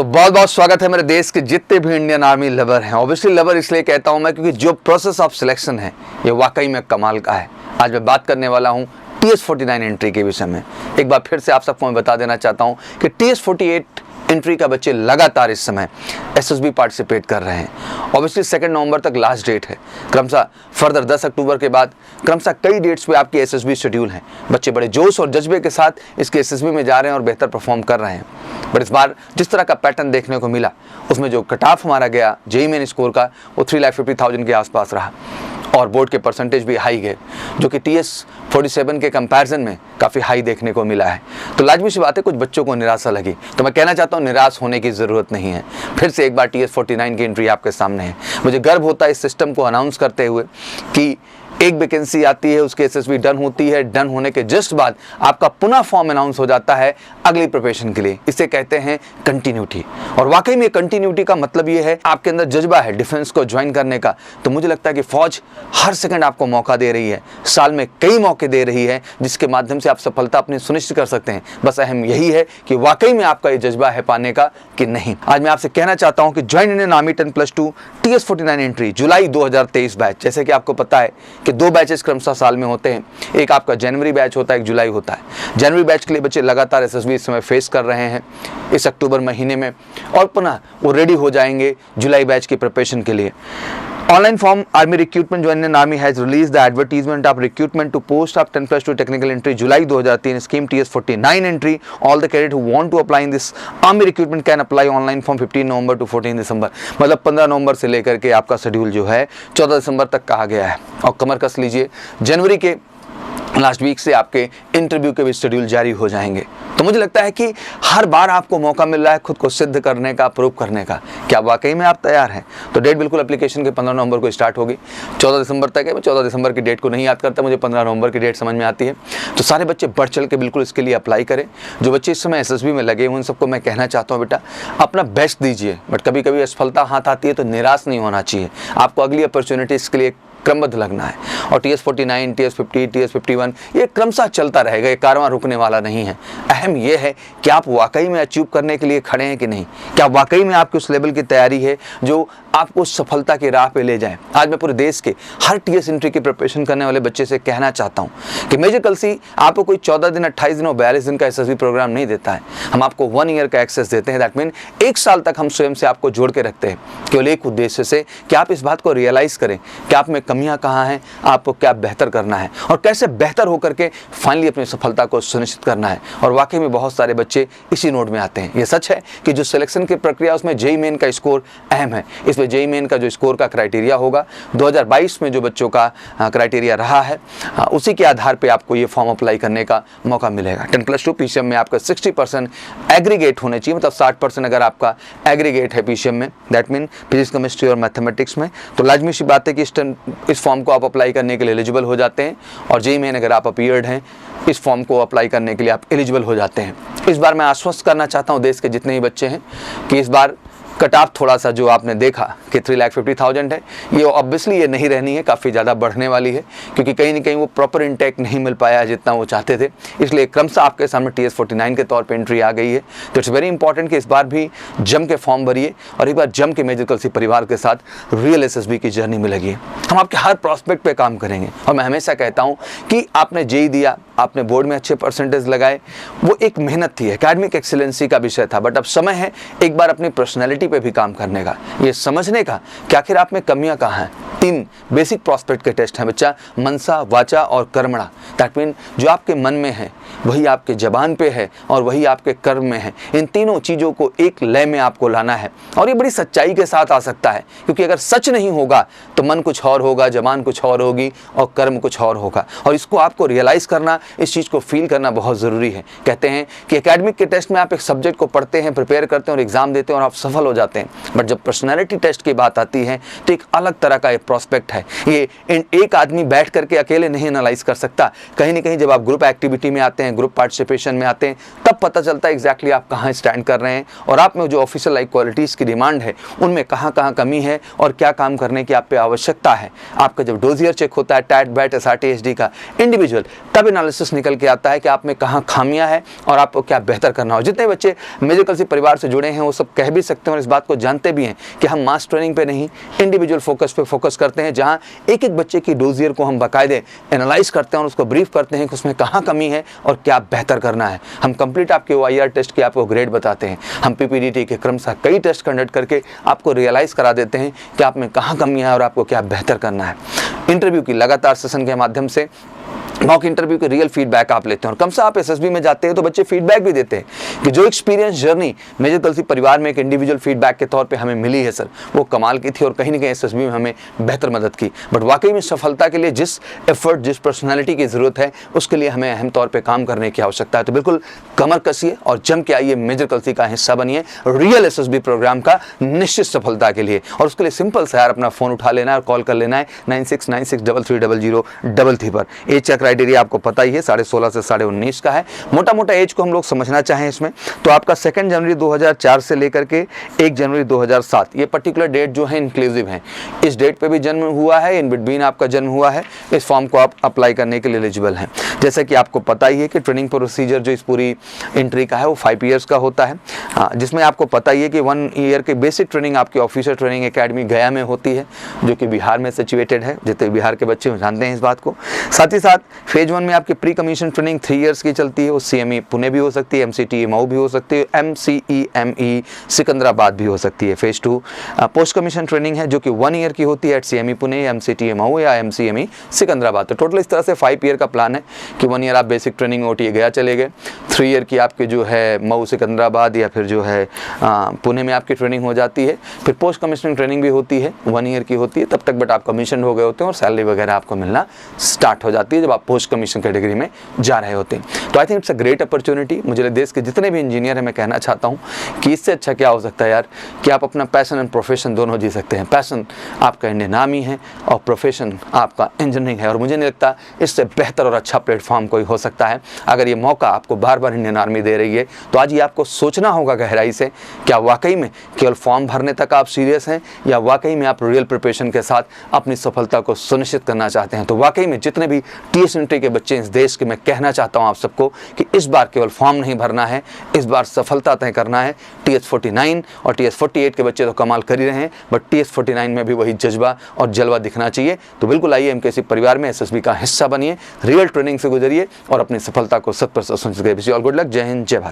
तो बहुत बहुत स्वागत है मेरे देश के जितने भी इंडियन आर्मी लवर हैं। ऑब्वियसली लवर इसलिए कहता हूं मैं क्योंकि जो प्रोसेस ऑफ सिलेक्शन है ये वाकई में कमाल का है। आज मैं बात करने वाला हूं TS49 एंट्री के विषय में। एक बार फिर से आप सबको मैं बता देना चाहता हूं कि TS48 एंट्री का बच्चे लगातार इस समय SSB पार्टिसिपेट कर रहे हैं। ऑब्वियसली 2 नवंबर तक लास्ट डेट है। क्रमशः फर्दर 10 अक्टूबर के बाद क्रमशः कई डेट्स पे आपकी SSB शेड्यूल हैं। बच्चे बड़े जोश और जज्बे के साथ इसके SSB में जा रहे हैं और बेहतर परफॉर्म कर रहे हैं। बट इस बार जिस तरह का पैटर्न देखने को मिला उसमें जो कट ऑफ हमारा गया JEE मेन स्कोर का वो 3,50,000 के आसपास रहा और बोर्ड के परसेंटेज भी हाई गए, जो कि TS47 के कंपैरिजन में काफ़ी हाई देखने को मिला है। तो लाजमी सी बात है कुछ बच्चों को निराशा लगी। तो मैं कहना चाहता हूँ निराश होने की ज़रूरत नहीं है। फिर से एक बार TS49 की एंट्री आपके सामने है। मुझे गर्व होता है इस सिस्टम को अनाउंस करते हुए कि एक वैकेंसी आती है, उसकी SSB डन होती है, डन होने के जस्ट बाद आपका पुनः फॉर्म अनाउंस हो जाता है अगली प्रिपरेशन के लिए। इसे कहते हैं कंटिन्यूटी। और वाकई में कंटिन्यूटी का मतलब ये है आपके अंदर जज्बा है डिफेंस को ज्वाइन करने का। तो मुझे लगता है कि फौज हर सेकंड आपको मौका दे रही है, साल में कई मौके दे रही है जिसके माध्यम से आप सफलता अपनी सुनिश्चित कर सकते हैं। बस अहम यही है कि वाकई में आपका ये जज्बा है पाने का कि नहीं। आज मैं आपसे कहना चाहता हूँ कि join Indian army 10+2 TS49 entry जुलाई 2023 बैच। जैसे कि आपको पता है कि 2 बैचेस क्रमशः साल में होते हैं। एक आपका जनवरी बैच होता है, एक जुलाई होता है। जनवरी बैच के लिए बच्चे लगातार SSB इस समय फेस कर रहे हैं इस अक्टूबर महीने में, और पुनः वो रेडी हो जाएंगे जुलाई बैच की प्रिपरेशन के लिए। Online form Army recruitment join in Army has released the advertisement of recruitment to post of 10+2 technical entry July 2003 scheme TS49 entry. All the cadets who want to apply in this Army recruitment can apply online from 15 November to 14 दिसंबर। मतलब 15 नवंबर से लेकर के आपका schedule जो है 14 दिसंबर तक कहा गया है। और कमर कस लीजिए, जनवरी के लास्ट वीक से आपके इंटरव्यू के भी शेड्यूल जारी हो जाएंगे। तो मुझे लगता है कि हर बार आपको मौका मिल रहा है खुद को सिद्ध करने का, प्रूव करने का। क्या वाकई में आप तैयार हैं? तो डेट बिल्कुल एप्लीकेशन के 15 नवंबर को स्टार्ट होगी, 14 दिसंबर तक है। मैं 14 दिसंबर की डेट को नहीं याद करता, मुझे 15 नवंबर की डेट समझ में आती है। तो सारे बच्चे बढ़ चढ़ के बिल्कुल इसके लिए अप्लाई करें। जो बच्चे इस समय SSB में लगे हुए उन सबको मैं कहना चाहता हूँ बेटा अपना बेस्ट दीजिए। बट कभी कभी असफलता हाथ आती है तो निराश नहीं होना चाहिए। आपको अगली अपॉर्चुनिटी इसके लिए क्रमबद्ध लगना है। और TS49, TS50, TS51 ये क्रमशः चलता रहेगा, ये कारवां रुकने वाला नहीं है। अहम यह है कि आप वाकई में अचीव करने के लिए खड़े हैं कि नहीं। क्या वाकई में आपकी उस लेवल की तैयारी है जो आपको सफलता की राह पे ले जाए। आज मैं पूरे देश के हर TS एंट्री की प्रिपरेशन करने वाले बच्चे से कहना चाहता हूँ कि मेजर कलसी आपको कोई 14 दिन, 28 दिन और 42 दिन का SSB प्रोग्राम नहीं देता है। हम आपको 1 ईयर का एक्सेस देते हैं। दैट मीन 1 साल तक हम स्वयं से आपको जोड़ के रखते हैं केवल एक उद्देश्य से कि आप इस बात को रियलाइज़ करें कि आप में कमियां कहाँ हैं, आपको क्या बेहतर करना है और कैसे बेहतर होकर के फाइनली अपनी सफलता को सुनिश्चित करना है। और वाकई में बहुत सारे बच्चे इसी नोड में आते हैं। ये सच है कि जो सिलेक्शन की प्रक्रिया उसमें JEE मेन का स्कोर अहम है। इसमें JEE मेन का जो स्कोर का क्राइटेरिया होगा 2022 में जो बच्चों का क्राइटेरिया रहा है उसी के आधार पे आपको ये फॉर्म अप्लाई करने का मौका मिलेगा। 10+2 PCM में आपका 60% एग्रीगेट होने चाहिए, मतलब 60% अगर आपका एग्रीगेट है PCM में, दैट मीन फिजिक्स, केमिस्ट्री और मैथमेटिक्स में, तो लाजमी सी बात है कि इस फॉर्म को आप अप्लाई करने के लिए एलिजिबल हो जाते हैं। और JEE मेन अगर आप अपीयर्ड हैं इस फॉर्म को अप्लाई करने के लिए आप एलिजिबल हो जाते हैं। इस बार मैं आश्वस्त करना चाहता हूँ देश के जितने ही बच्चे हैं कि इस बार कट ऑफ थोड़ा सा जो आपने देखा कि 3,50,000 है, ये ऑब्वियसली ये नहीं रहनी है, काफ़ी ज़्यादा बढ़ने वाली है क्योंकि कहीं ना कहीं वो प्रॉपर इंटेक नहीं मिल पाया जितना वो चाहते थे। इसलिए क्रमशः आपके सामने TS49 के तौर पे एंट्री आ गई है। तो इट्स वेरी इंपॉर्टेंट कि इस बार भी जम के फॉर्म भरिए और एक बार जम के मेजर कलसी परिवार के साथ रियल SSB की जर्नी में लगिए। हम आपके हर प्रॉस्पेक्ट पे काम करेंगे। और मैं हमेशा कहता हूँ कि आपने JEE दिया, आपने बोर्ड में अच्छे परसेंटेज लगाए, वो एक मेहनत थी, एकेडमिक एक्सीलेंसी का विषय था। बट अब समय है एक बार अपनी पर्सनैलिटी पे भी काम करने का, ये समझने का कि आखिर आप में कमियां कहाँ हैं। 3 बेसिक प्रॉस्पेक्ट के टेस्ट हैं बच्चा, मनसा, वाचा और कर्मणा। दैट मीन जो आपके मन में है वही आपके जबान पे है और वही आपके कर्म में है। इन तीनों चीज़ों को एक लय में आपको लाना है और ये बड़ी सच्चाई के साथ आ सकता है क्योंकि अगर सच नहीं होगा तो मन कुछ और होगा, जबान कुछ और होगी और कर्म कुछ और होगा। और इसको आपको रियलाइज़ करना, इस चीज़ को फील करना बहुत ज़रूरी है। कहते हैं कि एकेडमिक के टेस्ट में आप एक सब्जेक्ट को पढ़ते हैं, प्रिपेयर करते हैं और एग्जाम देते हैं और आप सफल हो जाते हैं। बट जब पर्सनैलिटी टेस्ट की बात आती है तो एक अलग तरह का प्रोस्पेक्ट है। ये एक आदमी बैठ करके अकेले नहीं एनालाइज कर सकता। कहीं ना कहीं जब आप ग्रुप एक्टिविटी में आते हैं, ग्रुप पार्टिसिपेशन में आते हैं, तब पता चलता है एग्जैक्टली आप कहाँ स्टैंड कर रहे हैं और आप में जो ऑफिशियल लाइक क्वालिटीज़ की डिमांड है उनमें कहाँ कहाँ कमी है और क्या काम करने की आप पे आवश्यकता है। आपका जब डोजियर चेक होता है टैट बैट SRT HD का इंडिविजुअल, तब एनालिसिस निकल के आता है कि आप में कहाँ खामियां है और आपको क्या बेहतर करना हो। जितने बच्चे मेजर कल्सी परिवार से जुड़े हैं वो सब कह भी सकते हैं और इस बात को जानते भी हैं कि हम मास ट्रेनिंग पे नहीं, इंडिविजुअल फोकस पे फोकस करते हैं, जहाँ एक एक बच्चे की डोजियर को हम बाकायदे एनालाइज करते हैं और उसको ब्रीफ करते हैं कि उसमें कहाँ कमी है और क्या बेहतर करना है। हम कंप्लीट आपके OIR टेस्ट के आपको ग्रेड बताते हैं। हम PPDT के क्रमशः कई टेस्ट कंडक्ट करके आपको रियलाइज़ करा देते हैं कि आप में कहाँ कमी है और आपको क्या बेहतर करना है। इंटरव्यू की लगातार सेशन के माध्यम से मॉक इंटरव्यू के रियल फीडबैक आप लेते हैं और कम से आप SSB में जाते हैं तो बच्चे फीडबैक भी देते हैं कि जो एक्सपीरियंस जर्नी मेजर कल्सी परिवार में एक इंडिविजुअल फीडबैक के तौर पे हमें मिली है सर, वो कमाल की थी और कहीं ना कहीं SSB में हमें बेहतर मदद की। बट वाकई में सफलता के लिए जिस एफर्ट, जिस पर्सनैलिटी की ज़रूरत है उसके लिए हमें अहम तौर पर काम करने की आवश्यकता है। तो बिल्कुल कमर कसिए और जम के आइए, मेजर कल्सी का हिस्सा बनिए रियल SSB प्रोग्राम का निश्चित सफलता के लिए। और उसके लिए सिंपल सा यार अपना फ़ोन उठा लेना है और कॉल कर लेना है 9696330033 पर। एज का क्राइटेरिया आपको पता ही है, 16.5 से 19.5 का है। मोटा मोटा एज को हम लोग समझना चाहें इसमें तो आपका 2 जनवरी 2004 से लेकर के 1 जनवरी 2007 ये पर्टिकुलर डेट जो है इंक्लूसिव है। इस डेट पे भी जन्म हुआ है, इन बिटवीन आपका जन्म हुआ है, इस फॉर्म को आप अप्लाई करने के लिए एलिजिबल हैं। जैसा कि आपको पता ही है कि ट्रेनिंग प्रोसीजर जो इस पूरी एंट्री का है वो 5 ईयर्स का होता है, जिसमें आपको पता ही है कि 1 ईयर की बेसिक ट्रेनिंग आपकी ऑफिसर ट्रेनिंग एकेडमी गया में होती है, जो कि बिहार में सिचुएटेड है। जितने बिहार के बच्चे जानते हैं इस बात को। साथ ही साथ फेज 1 में आपकी प्री कमीशन ट्रेनिंग 3 ईयर्स की चलती है। वो CME पुणे भी हो सकती है, MCTE मऊ भी हो सकती है, MCEME सिकंदराबाद भी हो सकती है। फेज 2 पोस्ट कमीशन ट्रेनिंग है जो कि 1 ईयर की होती है at CME Pune, MCTE Mhow या MCME सिकंदराबाद। तो टोटल इस तरह से 5 ईयर का प्लान है कि 1 ईयर आप बेसिक ट्रेनिंग OTA गया चले गए, 3 ईयर की आपकी जो है मऊ सिकंदराबाद या फिर जो है पुणे में आपकी ट्रेनिंग हो जाती है। फिर पोस्ट कमीशनिंग ट्रेनिंग भी होती है, 1 ईयर की होती है तब तक, बट आप कमीशन हो गए होते हैं और सैलरी वगैरह आपको मिलना स्टार्ट हो जाती है जब आप पोस्ट कमीशन कैटेगरी में जा रहे होते हैं। तो I think it's a great opportunity. मुझे देश के जितने भी इंजीनियर हैं मैं कहना चाहता हूँ कि इससे अच्छा क्या हो सकता है यार कि आप अपना पैशन एंड प्रोफेशन दोनों जी सकते हैं। पैशन आपका इंडियन आर्मी है और प्रोफेशन आपका इंजीनियरिंग है, और मुझे नहीं लगता इससे बेहतर और अच्छा प्लेटफॉर्म कोई हो सकता है। अगर ये मौका आपको बार बार इंडियन आर्मी दे रही है तो आज ये आपको सोचना होगा गहराई से, क्या वाकई में केवल फॉर्म भरने तक आप सीरियस हैं या वाकई में आप रियल प्रिपरेशन के साथ अपनी सफलता को सुनिश्चित करना चाहते हैं। तो वाकई में जितने भी TS एंट्री के बच्चे इस देश के, मैं कहना चाहता हूं आप सबको कि इस बार केवल फॉर्म नहीं भरना है, इस बार सफलता तय करना है। TS 49 और TS 48 के बच्चे तो कमाल कर ही रहे हैं, बट TS 49 में भी वही जज्बा और जलवा दिखना चाहिए। तो बिल्कुल आइए MKC परिवार में SSB का हिस्सा बनिए, रियल ट्रेनिंग से गुजरिए और अपनी सफलता को 100% सुनिश्चित करिए। ऑल गुड लक, जय हिंद, जय भारत।